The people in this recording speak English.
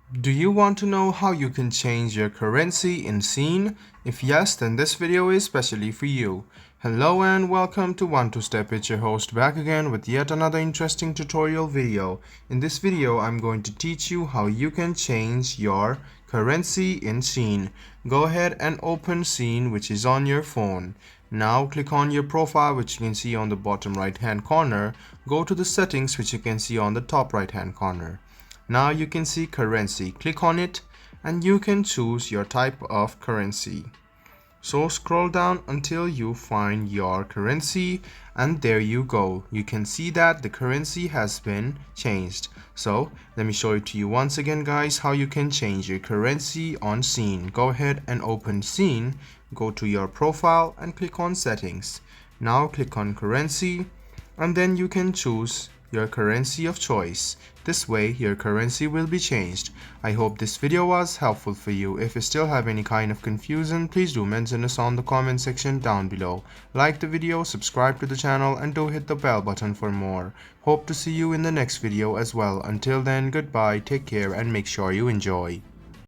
Do you want to know how you can change your currency in Shein? If yes, then this video is specially for you. Hello and welcome to One Two Step. It's your host back again with yet another interesting tutorial video. In this video, I'm going to teach you how you can change your currency in Shein. Go ahead and open Shein, which is on your phone. Now click on your profile, which you can see on the bottom right hand corner. Go to the settings, which you can see on the top right hand corner. Now you can see currency. Click on it and you can choose your type of currency. So scroll down until you find your currency and there you go. You can see that the currency has been changed. So let me show it to you once again, guys, how you can change your currency on Shein. Go ahead and open Shein, go to your profile and click on settings. Now click on currency and then you can choose your currency of choice. This way your currency will be changed. I hope this video was helpful for you. If you still have any kind of confusion, please do mention us on the comment section down below. Like the video, subscribe to the channel and do hit the bell button for more. Hope to see you in the next video as well. Until then, goodbye, take care and make sure you enjoy.